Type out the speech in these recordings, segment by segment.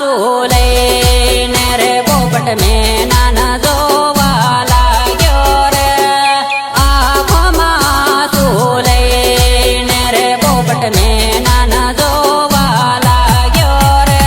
માસું લઈને રે પોપટ મેના ન જોવા લાગ્યો રે આંખમાં શું લઈને રે પોપટ મેના ન જોવા લાગ્યો રે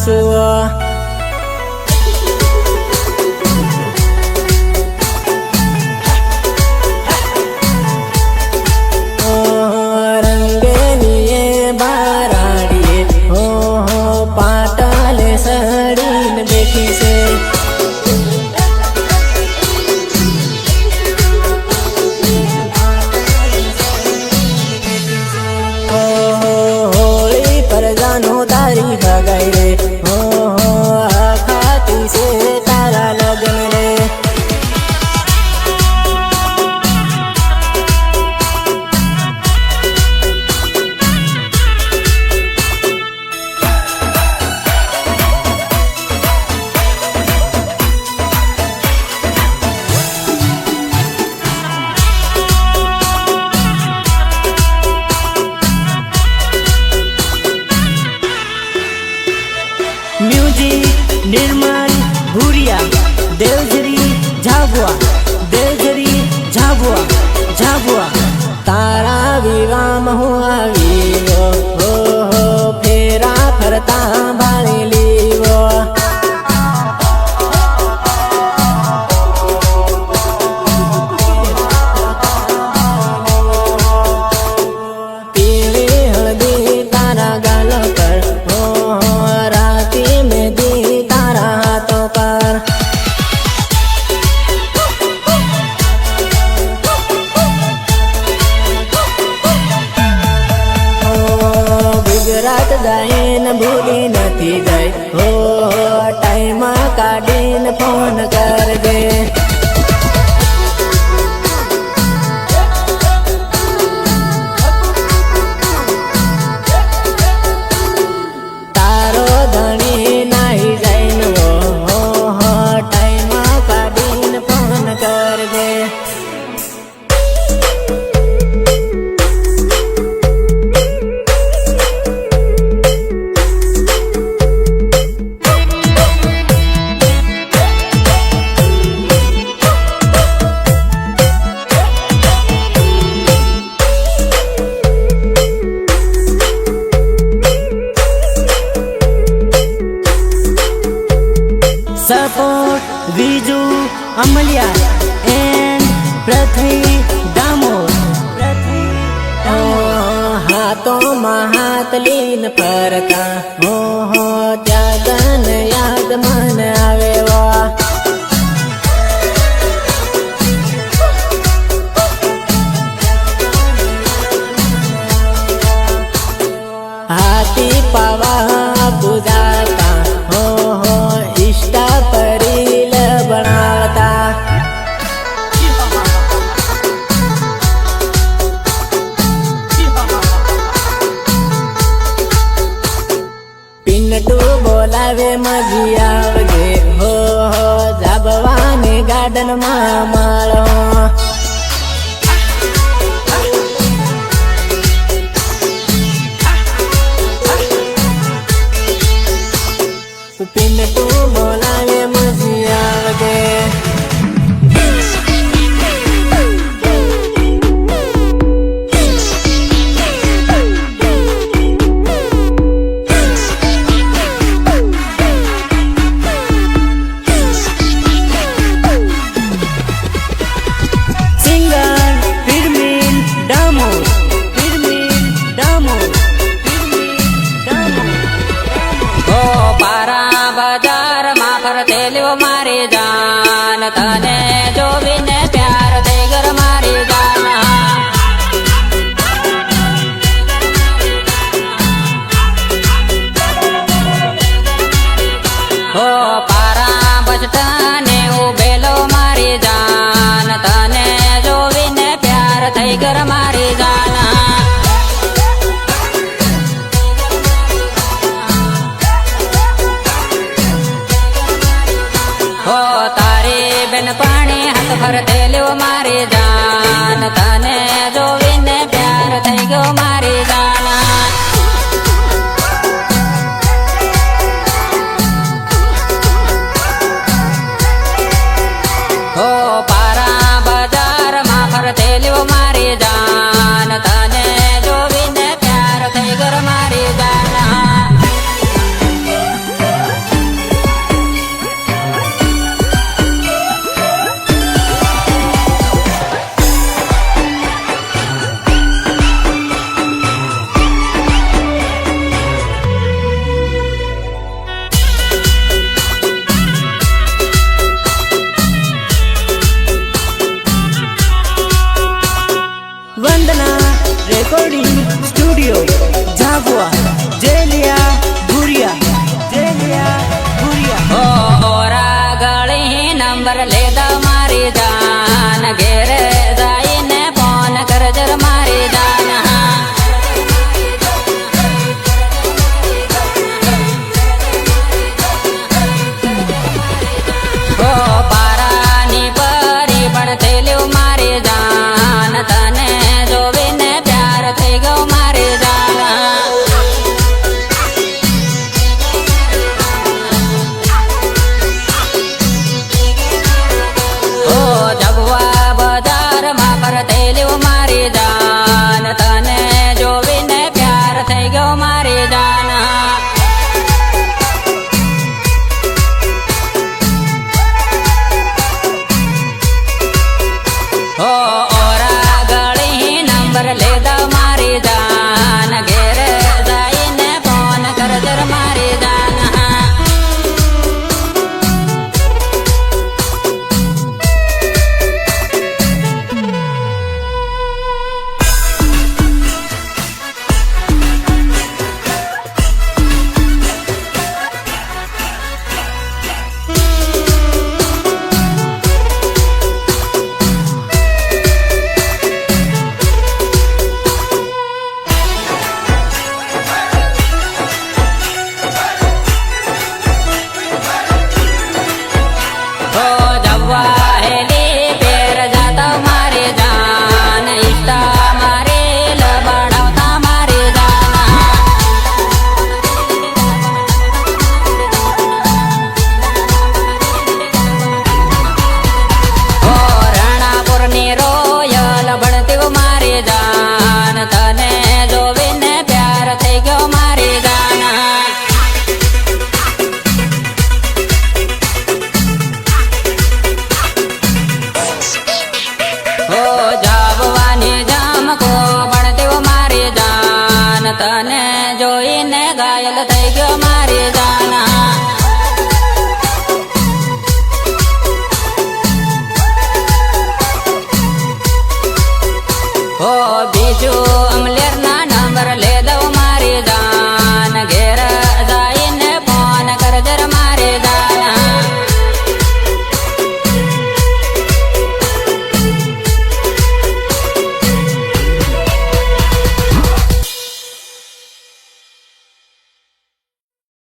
આંસુઓ સડીને બેઠી છે હોળી પર જાનો તારી ભગાઈ રે ખાતી છે તારા લગ્ન રે निर्मल भूरिया देवजरी झाबुआ देवजरी झाबुआ झाबुआ तारा विवाह हुआ वीवो हो फेरा फरता बाणी लीवो पीली हल्दी तारा गाल पर राती में ગુજરાત ગાયન ભૂલી નથી ગઈ હો ટાઈમ કાઢીને ફોન કરજે તારો ધણી નાહી જઈને હો ટાઈમ કાઢીને ફોન કરજે सपोर्ट विजू अमलिया एंड पृथ्वी दामोद हाथों में हाथ लीन फरता हो त्यागन याद मन आवे वा हाथी पावा बुझाता हो इष्टा परील बनाता पिन्नटू बोलावे मजी आवजे हो जाबवाने गार्डन में माळो पिन्नटू बोलावे मजी आवजे मारी जान तने जो बिने प्यार दे घर मारी जाना हो पारा बचटाने उबेलो मारी जान तने जो बिने प्यार दे घर मारी जाना हो तारी बेन पानी हाथ भरते लो मारी जान तने जो विने प्यार थई गयो मारी जाना हो पारा बाजार में फरते लो मारी जान तने जो विने प्यार थई गयो मारी जाना નંબર લેતા મારી જાન ઘેરે જઈને ફોન કરજર મારી જાન ઓ પારાની પરી પણ થયેલું મારી જાન તને જોવીને પ્યાર થઈ ગયો મારી જાન જગવા બજારમાં ફરતેલું મારી જાન તને જોવીને પ્યાર થઈ ગયો મારી જાન ઓ ઓરા ગળી નંબર લેતા મારી જાન ઘેરે જઈને ફોન કરજર મારી જાન તને જોઈને ઘાયલ થઈ ગયો